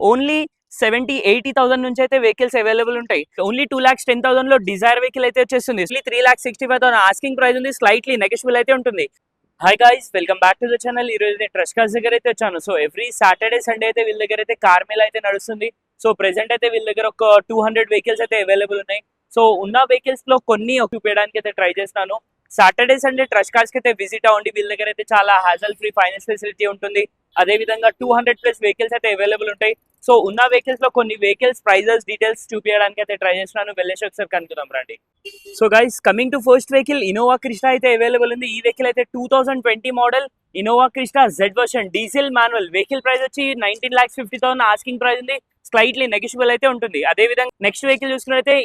Only 70-80,000 నుంచి అయితే vehicles available ఉంటాయి. ఓన్లీ 2,10,000 లో డిజైర్ వెహికల్ అయితే వచ్చేస్తుంది. 3,65,000 ఆస్కింగ్ ప్రైస్ ఉంది. స్లైట్లీ నెగోషియబుల్ అయితే ఉంటుంది. Hi guys, welcome back to the channel. ఈ రోజు అయితే ట్రస్ట్ కార్స్ దగ్గర అయితే వచ్చాను. సో ఎవ్రీ సాటర్డే సండే అయితే వీళ్ళ దగ్గర అయితే కార్ మేళా అయితే నడుస్తుంది. సో ప్రెసెంట్ అయితే వీళ్ళ దగ్గర ఒక 200 వెహికల్స్ అయితే అవైలబుల్ ఉన్నాయి. సో ఉన్న వెహికల్స్ లో కొన్ని చూపించడానికి అయితే ట్రై చేస్తాను. సాటర్డే సండే ట్రస్ట్ కార్స్ కి అయితే విజిట్ అవ్వండి. వీళ్ళ దగ్గర అయితే చాలా హ్యాజల్ ఫ్రీ ఫైనాన్స్ ఫెసిలిటీ ఉంటుంది. అదే విధంగా 200+ వెహికల్స్ అయితే అవైలబుల్ ఉంటాయి. సో ఉన్న వెహికల్స్ లో కొన్ని వెహికల్స్ ప్రైజెస్ డీటెయిల్స్ చూపించడానికి అయితే ట్రై చేస్తున్నాను. వెళ్ళేసి ఒకసారి కనుక్కుందాం రండి. So guys, coming to first vehicle, Innova Crysta అయితే అవైలబుల్ ఉంది. ఈ వెహికల్ అయితే 2020 model Innova Crysta Z version diesel manual. Vehicle price వచ్చి 19,50,000 ఆస్కింగ్ ప్రైస్ ఉంది. స్లైట్లీ నెగోషియబుల్ అయితే ఉంటుంది. అదే విధంగా నెక్స్ట్ వెహికల్ చూసుకున్నట్లయితే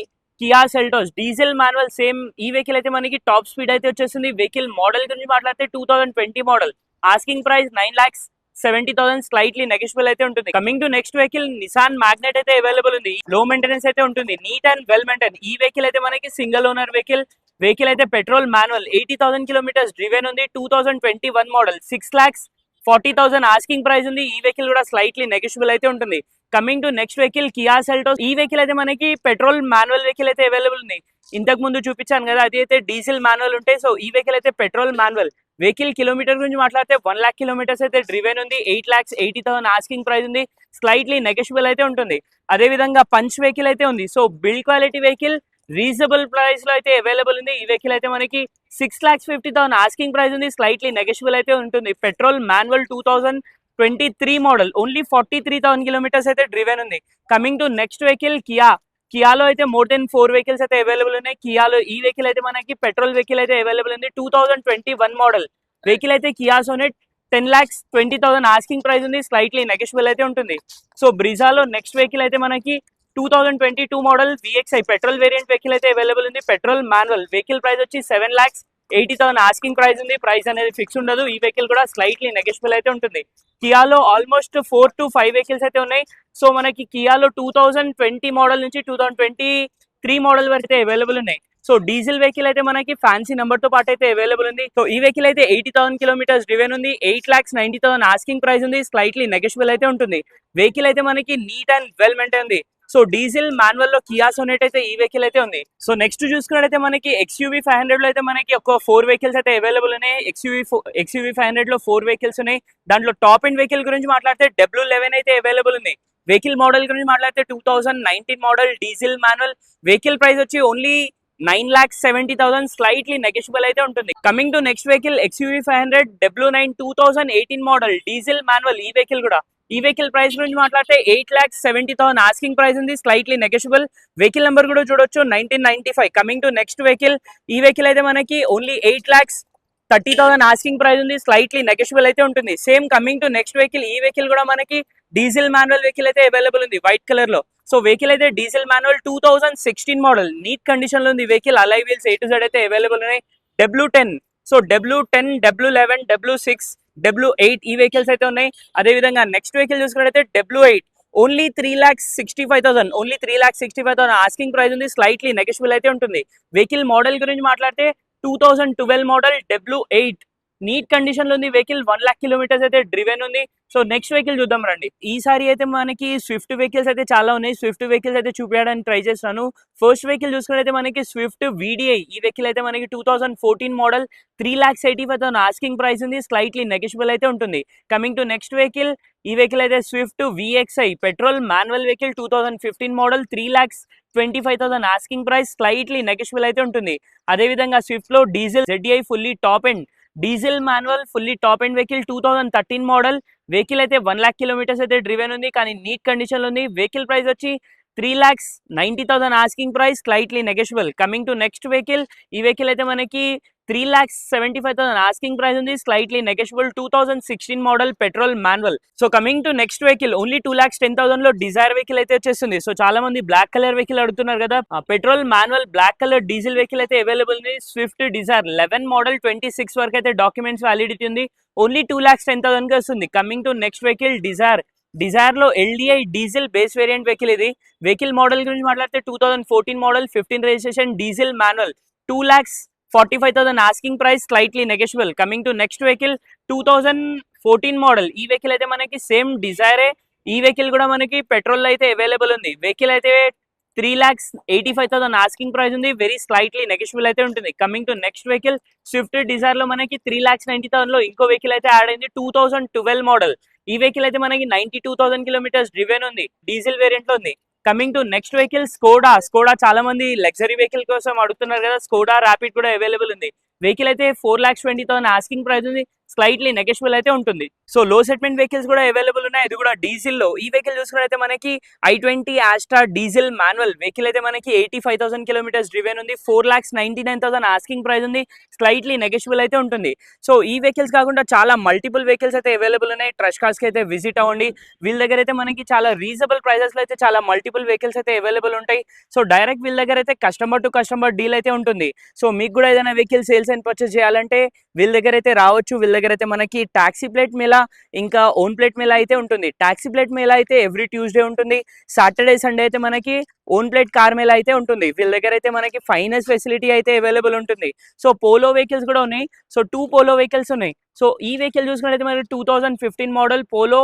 Kia Seltos diesel manual. Same ఈ వెహికల్ అయితే మనకి టాప్ స్పీడ్ అయితే వచ్చేస్తుంది. వెహికల్ మోడల్ గురించి మాట్లాడితే 2020 model. Asking price 9,70,000. Slightly negotiable అయితే ఉంటుంది. Coming to next vehicle, Nissan Magnite అయితే అవైలబుల్ ఉంది. లో మెయింటెనెన్స్ అయితే ఉంటుంది. Neat and well maintain. ఈ వెహికల్ అయితే మనకి సింగిల్ ఓనర్ వెహికల్. వెహికల్ అయితే పెట్రోల్ మాన్యువల్. 80,000 కిలోమీటర్స్ డ్రివెన్ ఉంది. 2021 మోడల్. 6,40,000 ఆస్కింగ్ ప్రైస్ ఉంది. ఈ వెహికల్ కూడా స్లైట్లీ నెగోషియబుల్ అయితే ఉంటుంది. Coming to next vehicle, Kia Seltos. ఈ వెహికల్ అయితే మనకి పెట్రోల్ మాన్యువల్ వెహికల్ అయితే అవైలబుల్ ఉంది. ఇంతకు ముందు చూపించాను కదా, అది అయితే డీజిల్ మాన్యువల్ ఉంటాయి. సో ఈ వెహికల్ అయితే పెట్రోల్ మాన్యువల్. వెహికల్ కిలోమీటర్ గురించి మాట్లాడితే 1 lakh కిలోమీటర్స్ అయితే డ్రివెన్ ఉంది. 8,80,000 ఆస్కింగ్ ప్రైస్ ఉంది. స్లైట్లీ నెగోషియబుల్ అయితే ఉంటుంది. అదే విధంగా పంచ్ వెహికల్ అయితే ఉంది. So build quality vehicle reasonable price లో అయితే అవైలబుల్ ఉంది. ఈ వెహికల్ అయితే మనకి 6,50,000 ఆస్కింగ్ ప్రైస్ ఉంది. స్లైట్లీ నెగోషియబుల్ అయితే ఉంటుంది. Petrol manual 2023 model. Only 43,000 kilometres అయితే డ్రివెన్ ఉంది. కమింగ్ టు నెక్స్ట్ వెహికల్, కియాలో అయితే మోర్ దెన్ 4 వెహికల్స్ అయితే అవైలబుల్ ఉన్నాయి. కియాలో ఈ వెహికల్ అయితే మనకి పెట్రోల్ వెహికల్ అయితే అవైలబుల్ ఉంది. 2021 మోడల్. వెహికల్ అయితే కియా సోనెట్ 10,20,000 ఆస్కింగ్ ప్రైస్ ఉంది. స్లైట్లీ నెగోషియబుల్ అయితే ఉంటుంది. సో బ్రిజాలో నెక్స్ట్ వెహికల్ అయితే మనకి 2022 model VXi petrol variant vehicle అయితే అవైలబుల్ ఉంది. Petrol manual. వెహికల్ ప్రైస్ వచ్చి 7,80,000 ఆస్కింగ్ ప్రైస్ ఉంది. ప్రైస్ అనేది ఫిక్స్ ఉండదు. ఈ వెహికల్ కూడా స్లైట్లీ నెగోషియబుల్ అయితే ఉంటుంది. కియాలో ఆల్మోస్ట్ 4 to 5 వెహికల్స్ అయితే ఉన్నాయి. సో మనకి కియాలో 2020 మోడల్ నుంచి 2023 మోడల్ వరకు అయితే అవైలబుల్ ఉన్నాయి. సో డీజిల్ వెహికల్ అయితే మనకి ఫ్యాన్సీ నెంబర్ తో పాటు అయితే అవైలబుల్ ఉంది. సో ఈ వెహికల్ అయితే 80,000 కిలోమీటర్స్ డ్రివెన్ ఉంది. 8,90,000 ఆస్కింగ్ ప్రైస్ ఉంది. స్లైట్లీ నెగోషియబుల్ అయితే ఉంటుంది. వెహికల్ అయితే మనకి నీట్ అండ్ వెల్ మెయింటైన్ ఉంది. సో డీజిల్ మాన్యువల్ లో కియా సోనెట్ అయితే ఈ వెహికల్ అయితే ఉంది. సో నెక్స్ట్ చూసుకున్నట్టయితే మనకి XUV 500 లో అయితే మనకి ఒక 4 వెహికల్స్ అయితే అవైలబుల్ ఉన్నాయి. XUV 500 లో 4 వెహికల్స్ ఉన్నాయి. దాంట్లో టాప్ ఎండ్ వెహికల్ గురించి మాట్లాడితే W11 అయితే అవైలబుల్ ఉంది. వెహికల్ మోడల్ గురించి మాట్లాడితే 2019 model diesel manual. Vehicle price వచ్చి ఓన్లీ 9,70,000. స్లైట్లీ నెగోషియబుల్ అయితే ఉంటుంది. Coming to next vehicle, XUV 500 W9 2018 model diesel manual. ఈ వెహికల్ కూడా ఈ వెహికల్ ప్రైస్ గురించి మాట్లాడితే 8,70,000 ఆస్కింగ్ ప్రైస్ ఉంది. Slightly negotiable. వెహికల్ నెంబర్ కూడా చూడొచ్చు 1995. కమింగ్ టు నెక్స్ట్ వెహికల్, ఈ వెహికల్ అయితే మనకి ఓన్లీ 8,30,000 ఆస్కింగ్ ప్రైస్ ఉంది. స్లైట్లీ నెగోషియబుల్ అయితే ఉంటుంది. Same coming to next vehicle, ఈ వెహికల్ కూడా మనకి డీజిల్ మాన్యువల్ వెహికల్ అయితే అవైలబుల్ ఉంది వైట్ కలర్ లో. సో వెహికల్ అయితే diesel manual 2016 model. Neat condition లో ఉంది vehicle. Alloy wheels A to Z అయితే అవైలబుల్ ఉన్నాయి. W10, so W10, W11, W6, W8 ఈ వెహికల్స్ అయితే ఉన్నాయి. అదే విధంగా నెక్స్ట్ వెహికల్ చూసుకున్నట్లయితే W8 only 3,65,000. Only 3,65,000 asking price ఉంది. స్లైట్లీ నెగోషియబుల్ అయితే ఉంటుంది. వెహికల్ మోడల్ గురించి మాట్లాడితే 2012 మోడల్ W8. నీట్ కండిషన్ లో ఉంది వెహికల్. 1 lakh కిలోమీటర్స్ అయితే డ్రివెన్ ఉంది. సో నెక్స్ట్ వెహికల్ చూద్దాం రండి. ఈసారి అయితే మనకి స్విఫ్ట్ వెహికల్స్ అయితే చాలా ఉన్నాయి. స్విఫ్ట్ వెహికల్స్ అయితే చూపించడానికి ట్రై చేస్తాను. ఫస్ట్ వెహికల్ చూసుకున్నట్లయితే మనకి స్విఫ్ట్ VDI. ఈ వెహికల్ అయితే మనకి 2014 మోడల్. 3,85,000 ఆస్కింగ్ ప్రైస్ ఉంది. స్లైట్లీ నెగోషియబుల్ అయితే ఉంటుంది. కమింగ్ టు నెక్స్ట్ వెహికల్, ఈ వెహికల్ అయితే Swift VXI petrol manual vehicle. 2015 model. 3,25,000 asking price. Slightly negotiable అయితే ఉంటుంది. అదే విధంగా స్విఫ్ట్ లో diesel ZDI fully top end diesel manual fully top end vehicle. 2013 model. Vehicle అయితే 1 lakh కిలోమీటర్స్ అయితే driven ఉంది. కానీ నీట్ కండిషన్ లో ఉంది. వెహికల్ ప్రైస్ వచ్చి 3,90,000 asking price. Slightly negotiable. Coming to next vehicle, ఈ వెహికల్ అయితే మనకి 3,75,000 ఆస్కింగ్ ప్రైస్ ఉంది. Slightly negotiable. 2016 model petrol manual. So coming to next vehicle, only 2,10,000 లో డిజైర్ వెహికల్ అయితే వచ్చేస్తుంది. సో చాలా మంది బ్లాక్ కలర్ వెహికల్ అడుగుతున్నారు కదా. Petrol manual black colour diesel vehicle అయితే అవైలబుల్ ఉంది. Swift Dzire 11 model. 26 వరకు అయితే డాక్యుమెంట్స్ వ్యాలిడిటీ ఉంది. ఓన్లీ 2,10,000 కి వస్తుంది. Coming to next vehicle, Dzire లో LDI diesel base variant vehicle ఇది. వెహికల్ మోడల్ గురించి మాట్లాడితే 2014 model. 15 registration diesel manual. 2,45,000 asking price. Slightly negotiable. Coming to next vehicle, 2014 model. ఈ వెహికల్ అయితే మనకి సేమ్ డిజైరే ఈ వెహికల్ కూడా మనకి పెట్రోల్ అయితే అవైలబుల్ ఉంది. వెహికల్ అయితే 3,85,000 ఆస్కింగ్ ప్రైస్ ఉంది. వెరీ స్లైట్లీ నెగోషియబుల్ అయితే ఉంటుంది. Coming to next vehicle Swift Dzire లో మనకి 3,90,000 లో ఇంకో వెహికల్ అయితే యాడ్ అయింది. 2012 మోడల్. ఈ వెహికల్ అయితే మనకి 92,000 కిలోమీటర్స్ డ్రివెన్ ఉంది. డీజిల్ వేరియంట్ లో ఉంది. Coming to next vehicle Skoda చాలా మంది లగ్జరీ వెహికల్ కోసం అడుగుతున్నారు కదా. స్కోడా ర్యాపిడ్ కూడా అవైలబుల్ ఉంది. వెహికల్ అయితే 4,20,000 ఆస్కింగ్ ప్రైస్ ఉంది. స్లైట్లీ నెగోషియబుల్ అయితే ఉంటుంది. సో లో సెగ్మెంట్ వెహికల్స్ కూడా అవైలబుల్ ఉన్నాయి. ఇది కూడా డీజిల్ లో. ఈ వెహికల్ చూసుకున్నైతే మనకి i20 ఆస్ట్రా డీజిల్ మాన్యువల్ వెహికల్ అయితే మనకి 85,000 కిలోమీటర్స్ డ్రివెన్ ఉంది. 4,99,000 ఆస్కింగ్ ప్రైస్ ఉంది. స్లైట్లీ నెగోషియబుల్ అయితే ఉంటుంది. సో ఈ వెహికల్స్ కాకుండా చాలా మల్టిపుల్ వెహికల్స్ అయితే అవైలబుల్ ఉన్నాయి. ట్రస్ట్ కార్స్ కి అయితే విజిట్ అవ్వండి. వీళ్ళ దగ్గర అయితే మనకి చాలా రీజనబుల్ ప్రైసెస్ లో అయితే చాలా మల్టిపుల్ వెహికల్స్ అయితే అవైలబుల్ ఉంటాయి. సో డైరెక్ట్ వీళ్ళ దగ్గర అయితే కస్టమర్ టు కస్టమర్ డీల్ అయితే ఉంటుంది. సో మీకు కూడా ఏదైనా వెహికల్ సేల్స్ అండ్ పర్చేస్ చేయాలంటే వీళ్ళ దగ్గర అయితే రావచ్చు. వీళ్ళ దగ్గర అయితే మనకి టాక్సీ ప్లేట్ మేళా ఇంకా ఓన్ ప్లేట్ మేళా అయితే ఉంటుంది. టాక్సీ ప్లేట్ మేళా అయితే ఎవ్రీ ట్యూస్డే ఉంటుంది. సాటర్డే సండే అయితే మనకి ఓన్ ప్లేట్ కార్ మేళా అయితే ఉంటుంది. వీళ్ళ దగ్గర అయితే మనకి ఫైనాన్స్ ఫెసిలిటీ అయితే అవైలబుల్ ఉంటుంది. సో పోలో వెహికల్స్ కూడా ఉన్నాయి. సో 2 పోలో వెహికల్స్ ఉన్నాయి. సో ఈ వెహికల్ చూసుకున్నట్లయితే మనకి 2015 మోడల్ పోలో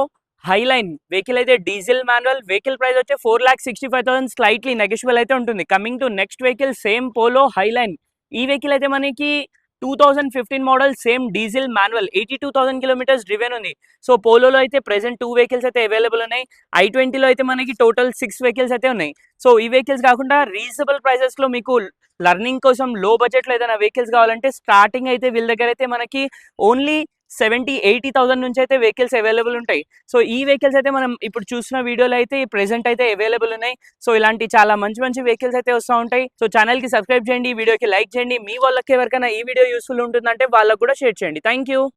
హైలైన్ వెహికల్ అయితే డీజిల్ మాన్యువల్. వెహికల్ ప్రైస్ వచ్చి 4,65,000 స్లైట్లీ నెగోషియబుల్ అయితే ఉంటుంది. Coming to next vehicle same polo highline. ఈ వెహికల్ అయితే మనకి 2015 model same diesel manual 82,000 kilometres driven ఉంది. సో పోలోలో అయితే ప్రెసెంట్ 2 వెహికల్స్ అయితే అవైలబుల్ ఉన్నాయి. i20లో అయితే మనకి టోటల్ 6 వెహికల్స్ అయితే ఉన్నాయి. సో ఈ వెహికల్స్ కాకుండా రీజనబుల్ ప్రైసెస్ లో మీకు లర్నింగ్ కోసం లో బడ్జెట్ లో ఏదైనా వెహికల్స్ కావాలంటే స్టార్టింగ్ అయితే వీళ్ళ దగ్గర అయితే మనకి ఓన్లీ 70,000-80,000 నుంచి అయితే వెహికల్స్ అవైలబుల్ ఉంటాయి. సో ఈ వెహికల్స్ అయితే మనం ఇప్పుడు చూసిన వీడియోలో అయితే ప్రెసెంట్ అయితే అవైలబుల్ ఉన్నాయి. సో ఇలాంటి చాలా మంచి మంచి వెహికల్స్ అయితే వస్తూ ఉంటాయి. సో ఛానల్ కి సబ్స్క్రైబ్ చేయండి, ఈ వీడియోకి లైక్ చేయండి. మీ వాళ్ళకి ఎవరికైనా ఈ వీడియో యూస్ఫుల్ ఉంటుందంటే వాళ్ళకి కూడా షేర్ చేయండి. Thank you.